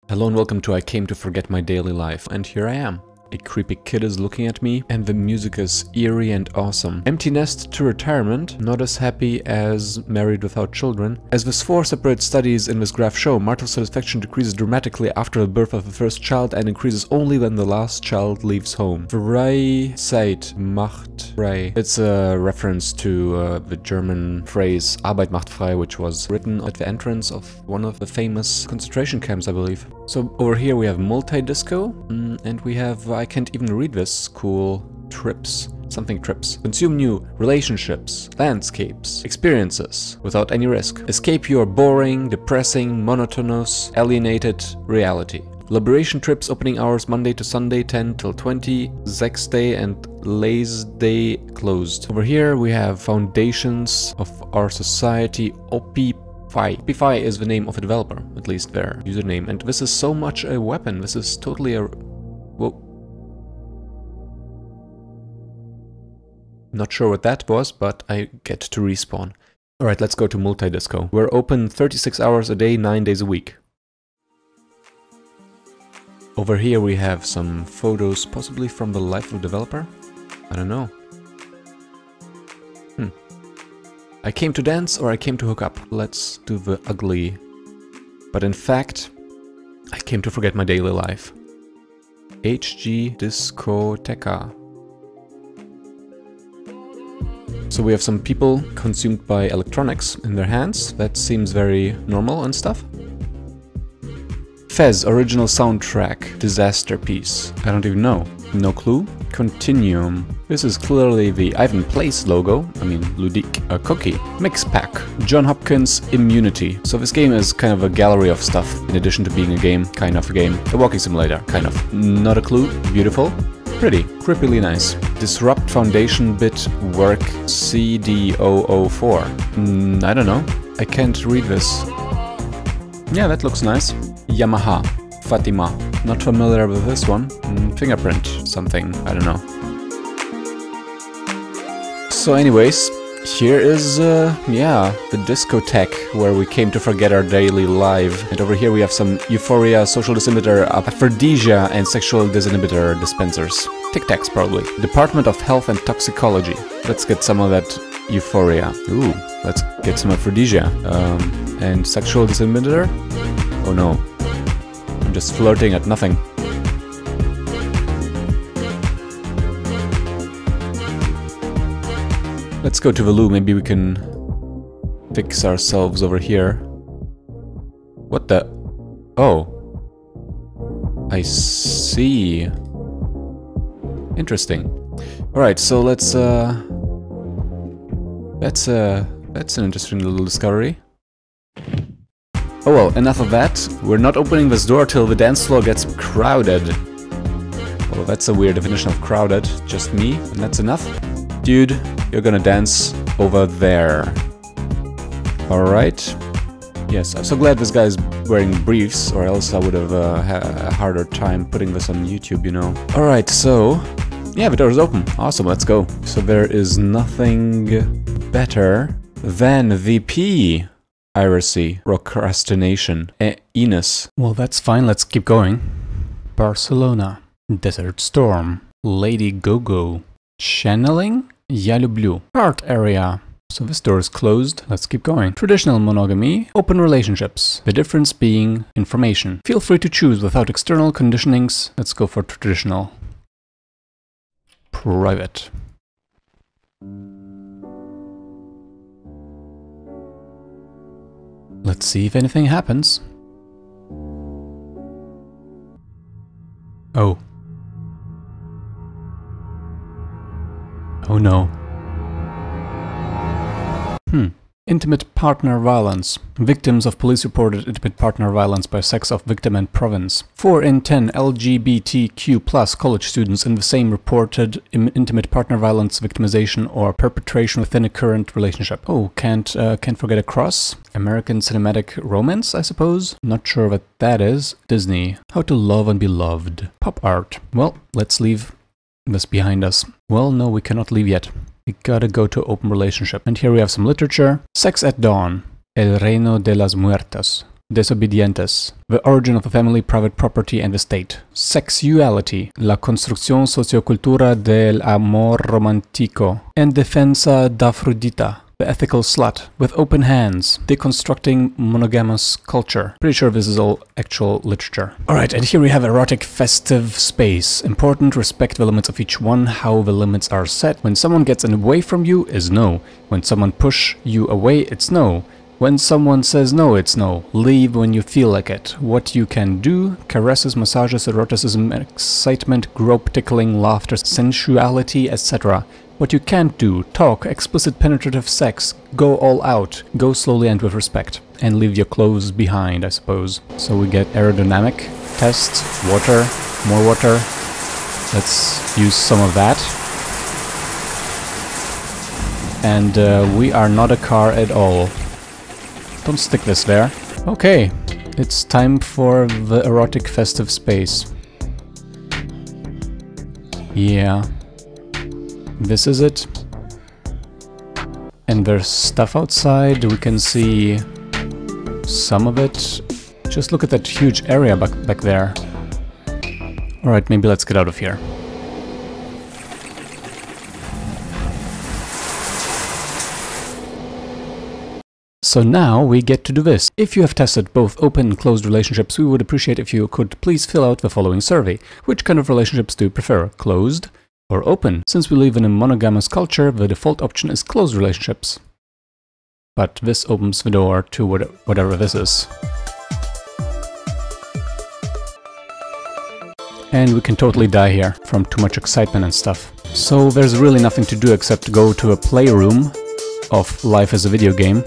Hello and welcome to I Came to Forget My Daily Life, and here I am. A creepy kid is looking at me, and the music is eerie and awesome. Empty nest to retirement, not as happy as married without children. As with 4 separate studies in this graph show, marital satisfaction decreases dramatically after the birth of the first child and increases only when the last child leaves home. Frei Zeit macht frei. It's a reference to the German phrase Arbeit macht frei, which was written at the entrance of one of the famous concentration camps, I believe. So over here we have multi-disco, and we have I can't even read this. Cool. Trips. Something trips. Consume new relationships, landscapes, experiences without any risk. Escape your boring, depressing, monotonous, alienated reality. Liberation trips, opening hours Monday to Sunday 10 till 20, Zex Day and Lays Day closed. Over here we have Foundations of Our Society, Opi Fai. Opi Fai is the name of a developer, at least their username, and this is so much a weapon. This is totally a... Whoa. Not sure what that was, but I get to respawn. Alright, let's go to multi-disco. We're open 36 hours a day, 9 days a week. Over here we have some photos, possibly from the life of the developer? I don't know. I came to dance or I came to hook up. Let's do the ugly. But in fact, I came to forget my daily life. HG Discoteca. So we have some people consumed by electronics in their hands. That seems very normal and stuff. Fez, original soundtrack, disaster piece. I don't even know. No clue. Continuum. This is clearly the iwan-plays logo. I mean, Ludique. A cookie. Mix pack. John Hopkins Immunity. So this game is kind of a gallery of stuff. In addition to being a game, kind of a game. A walking simulator, kind of. Not a clue. Beautiful. Pretty. Creepily nice. Disrupt Foundation bit work CD004. I don't know. I can't read this. Yeah, that looks nice. Yamaha. Fatima. Not familiar with this one. Fingerprint. Something. I don't know. So anyways, here is, yeah, the discotheque where we came to forget our daily life. And over here we have some euphoria, social disinhibitor, aphrodisia, and sexual disinhibitor dispensers. Tic Tacs, probably. Department of Health and Toxicology. Let's get some of that euphoria. Ooh, let's get some aphrodisia. And sexual disinhibitor? Oh no. I'm just flirting at nothing. Let's go to the loo, maybe we can fix ourselves over here. What the? Oh. I see. Interesting. Alright, so let's that's an interesting little discovery. Oh well, enough of that. We're not opening this door till the dance floor gets crowded. Well, that's a weird definition of crowded. Just me, and that's enough. Dude, you're gonna dance over there. Alright. Yes, I'm so glad this guy's wearing briefs, or else I would have had a harder time putting this on YouTube, you know. Alright, so... yeah, the door's open. Awesome, let's go. So there is nothing better than VP. Iracy. Procrastination. Enos. Well, that's fine, let's keep going. Barcelona. Desert Storm. Lady Go-Go. Channeling? Я люблю. Art area. So this door is closed. Let's keep going. Traditional monogamy. Open relationships. The difference being information. Feel free to choose without external conditionings. Let's go for traditional. Private. Let's see if anything happens. Oh. Oh no. Intimate partner violence. Victims of police-reported intimate partner violence by sex of victim and province. 4 in 10 LGBTQ+ college students in the same reported intimate partner violence victimization or perpetration within a current relationship. Oh, can't forget a cross. American cinematic romance, I suppose? Not sure what that is. Disney. How to love and be loved. Pop art. Well, let's leave this behind us. Well, no, we cannot leave yet. We gotta go to open relationship. And here we have some literature. Sex at Dawn. El Reino de las Muertas. desobedientes. The origin of the family, private property and the state. Sexuality, la construcción sociocultura del amor romántico. En defensa de Afrodita, the ethical slut. With open hands, deconstructing monogamous culture. Pretty sure this is all actual literature. Alright, and here we have erotic festive space. Important, respect the limits of each one, how the limits are set. When someone gets away from you is no. When someone push you away, it's no. When someone says no, it's no. Leave when you feel like it. What you can do: caresses, massages, eroticism, excitement, grope, tickling, laughter, sensuality, etc. What you can't do: talk, explicit penetrative sex, go all out, go slowly and with respect. And leave your clothes behind, I suppose. So we get aerodynamic, test, water, more water. Let's use some of that. And we are not a car at all. Don't stick this there. Okay, it's time for the erotic festive space. Yeah. This is it. And there's stuff outside. We can see some of it. Just look at that huge area back there. Alright, maybe let's get out of here. So now we get to do this. If you have tested both open and closed relationships, we would appreciate if you could please fill out the following survey. Which kind of relationships do you prefer? Closed or open? Since we live in a monogamous culture, the default option is closed relationships. But this opens the door to whatever this is. And we can totally die here from too much excitement and stuff. So there's really nothing to do except go to a playroom of life as a video game.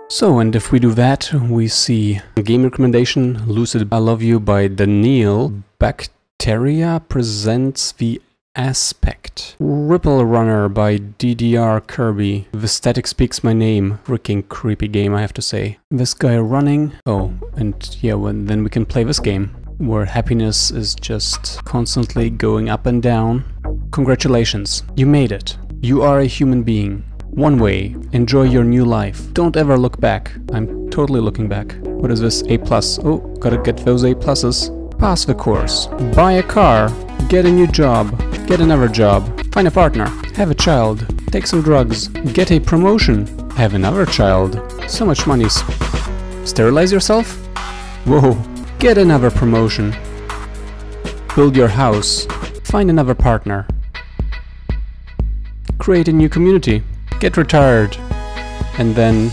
So, and if we do that, we see game recommendation, Lucid I Love You by Daniel. Bacteria presents the aspect. Ripple Runner by DDR Kirby. The Static Speaks My Name. Freaking creepy game, I have to say. This guy running. Oh, and yeah, well, then we can play this game, where happiness is just constantly going up and down. Congratulations, you made it. You are a human being. One way, enjoy your new life. Don't ever look back. I'm totally looking back. What is this? A+. Oh, gotta get those A+. Pass the course. Buy a car. Get a new job. Get another job. Find a partner. Have a child. Take some drugs. Get a promotion. Have another child. So much money. Sterilize yourself? Whoa. Get another promotion. Build your house. Find another partner. Create a new community. Get retired. And then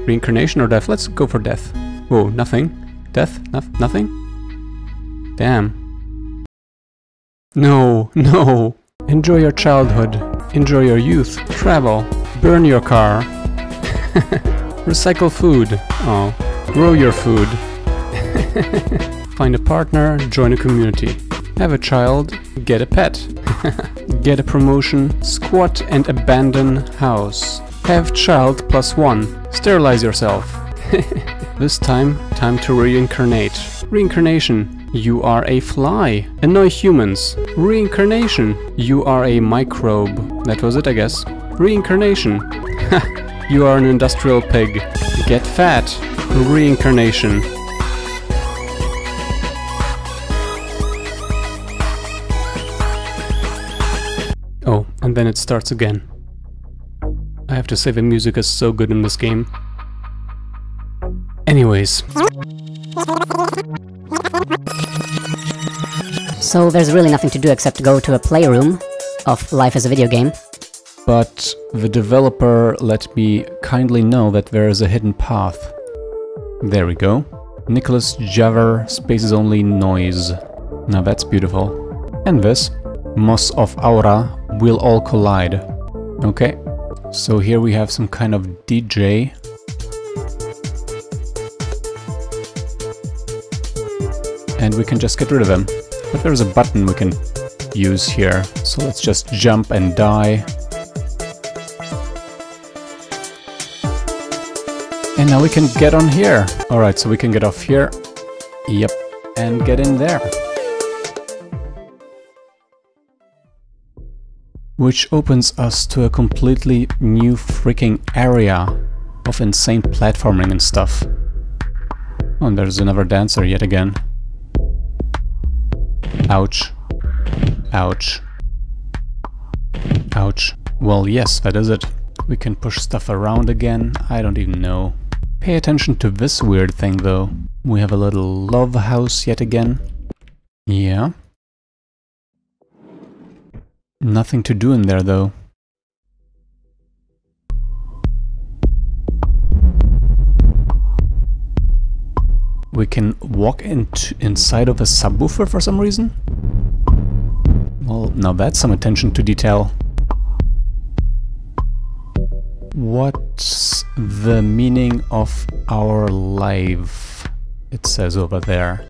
reincarnation or death? Let's go for death. Whoa, nothing. Death? Nothing? Damn. No, no. Enjoy your childhood. Enjoy your youth. Travel. Burn your car. Recycle food. Oh. Grow your food. Find a partner. Join a community. Have a child. Get a pet. Get a promotion. Squat and abandon house. Have child +1. Sterilize yourself. This time to reincarnate. Reincarnation. You are a fly. Annoy humans. Reincarnation. You are a microbe. That was it, I guess. Reincarnation. You are an industrial pig. Get fat. Reincarnation. Oh, and then it starts again. I have to say the music is so good in this game. Anyways. So there's really nothing to do except go to a playroom of life as a video game. But the developer let me kindly know that there is a hidden path. There we go. Nicholas Javer, spaces only noise. Now that's beautiful. And this. Moss of Aura will all collide. Okay. So here we have some kind of DJ. And we can just get rid of him. But there's a button we can use here. So let's just jump and die. And now we can get on here. Alright, so we can get off here. Yep. And get in there. Which opens us to a completely new freaking area of insane platforming and stuff. Oh, and there's another dancer yet again. Ouch. Ouch. Ouch. Well, yes, that is it. We can push stuff around again. I don't even know. Pay attention to this weird thing, though. We have a little love house yet again. Yeah. Nothing to do in there, though. We can walk inside of a subwoofer for some reason? Well, now that's some attention to detail. What's the meaning of our life? It says over there.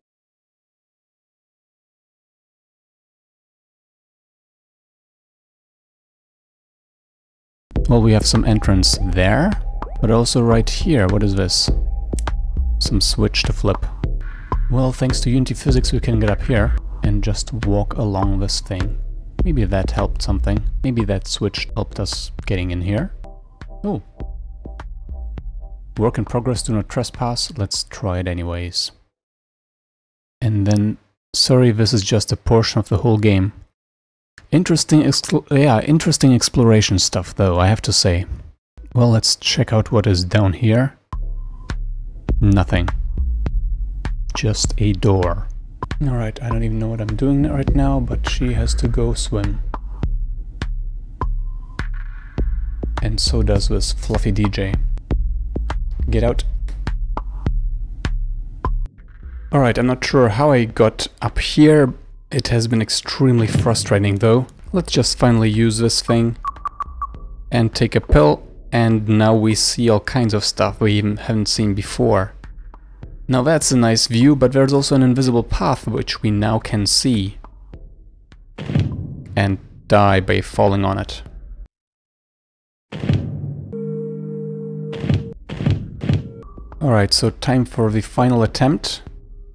Well, we have some entrance there, but also right here. What is this? Some switch to flip. Well, thanks to Unity Physics we can get up here and just walk along this thing. Maybe that helped something. Maybe that switch helped us getting in here. Oh. Work in progress, do not trespass. Let's try it anyways. And then, sorry, this is just a portion of the whole game. Interesting exploration stuff, though, I have to say. Well, let's check out what is down here. Nothing. Just a door. Alright, I don't even know what I'm doing right now, but she has to go swim. And so does this fluffy DJ. Get out. Alright, I'm not sure how I got up here. It has been extremely frustrating though. Let's just finally use this thing and take a pill, and now we see all kinds of stuff we even haven't seen before. Now that's a nice view, but there's also an invisible path which we now can see and die by falling on it. Alright, so time for the final attempt.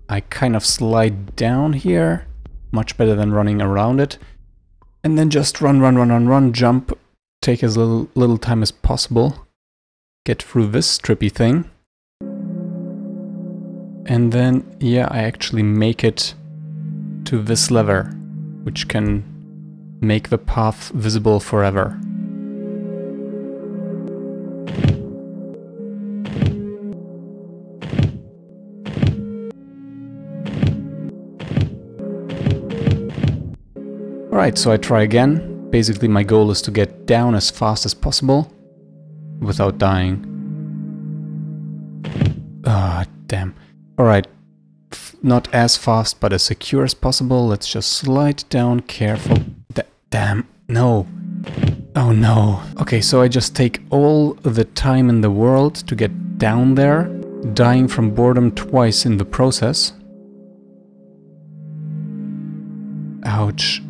I kind of slide down here, much better than running around it, and then just run, jump, take as little time as possible, get through this trippy thing. And then, yeah, I actually make it to this lever, which can make the path visible forever. Alright, so I try again. Basically my goal is to get down as fast as possible without dying. Ah, damn. Alright, not as fast, but as secure as possible. Let's just slide down, careful. Damn, no. Oh no. Okay, so I just take all the time in the world to get down there, dying from boredom twice in the process. Ouch.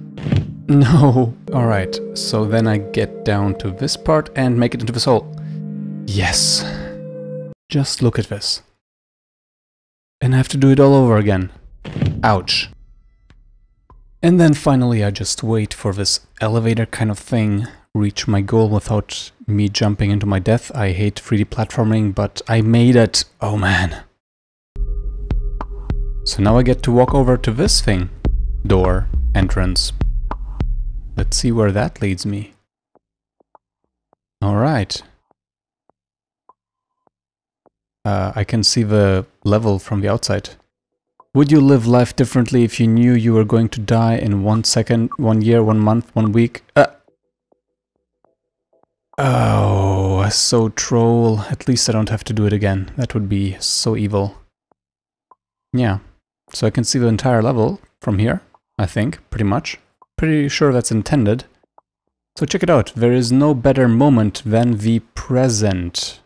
No. Alright, so then I get down to this part and make it into this hole. Yes. Just look at this. And I have to do it all over again. Ouch. And then finally I just wait for this elevator kind of thing, reach my goal without me jumping into my death. I hate 3D platforming, but I made it. Oh man. So now I get to walk over to this thing. Door, entrance. Let's see where that leads me. Alright. I can see the level from the outside. Would you live life differently if you knew you were going to die in 1 second, 1 year, 1 month, 1 week? Oh, so troll. At least I don't have to do it again. That would be so evil. Yeah, so I can see the entire level from here, I think, pretty much. Pretty sure that's intended. So check it out. There is no better moment than the present.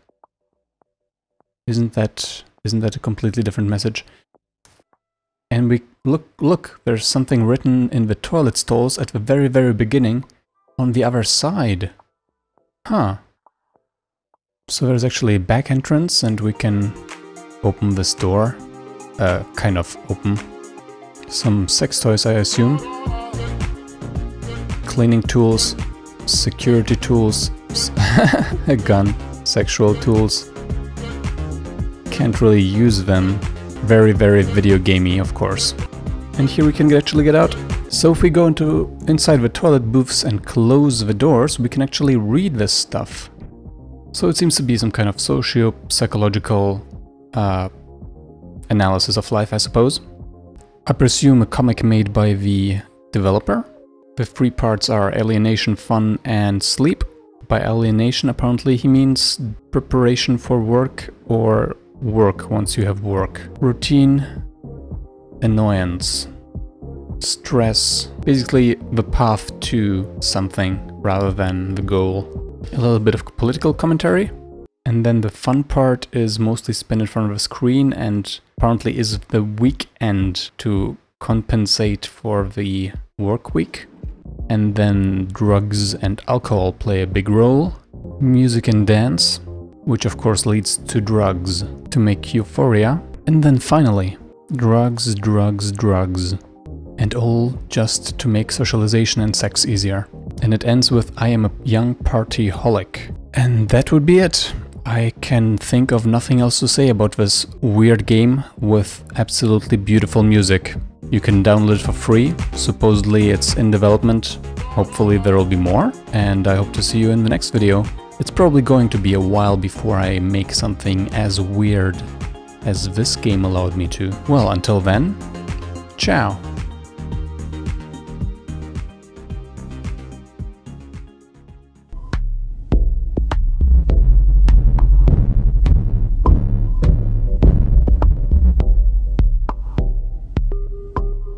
Isn't that a completely different message? And we look, there's something written in the toilet stalls at the very, very beginning on the other side. Huh. So there's actually a back entrance and we can open this door. Kind of open. Some sex toys, I assume. Cleaning tools, security tools, a gun, sexual tools. Can't really use them Very, very video gamey, of course. And here we can actually get out. So if we go inside the toilet booths and close the doors, we can actually read this stuff. So it seems to be some kind of socio-psychological analysis of life, I suppose. I presume a comic made by the developer. The three parts are alienation, fun, and sleep. By alienation, apparently he means preparation for work or work once you have work. Routine, annoyance, stress, basically the path to something rather than the goal. A little bit of political commentary. And then the fun part is mostly spent in front of a screen and apparently is the weekend to compensate for the work week. And then drugs and alcohol play a big role. Music and dance, which of course leads to drugs to make euphoria. And then finally, drugs, drugs, drugs. And all just to make socialization and sex easier. And it ends with I am a young party-holic. And that would be it. I can think of nothing else to say about this weird game with absolutely beautiful music. You can download it for free. Supposedly it's in development. Hopefully there will be more. And I hope to see you in the next video. It's probably going to be a while before I make something as weird as this game allowed me to. Well, until then, ciao!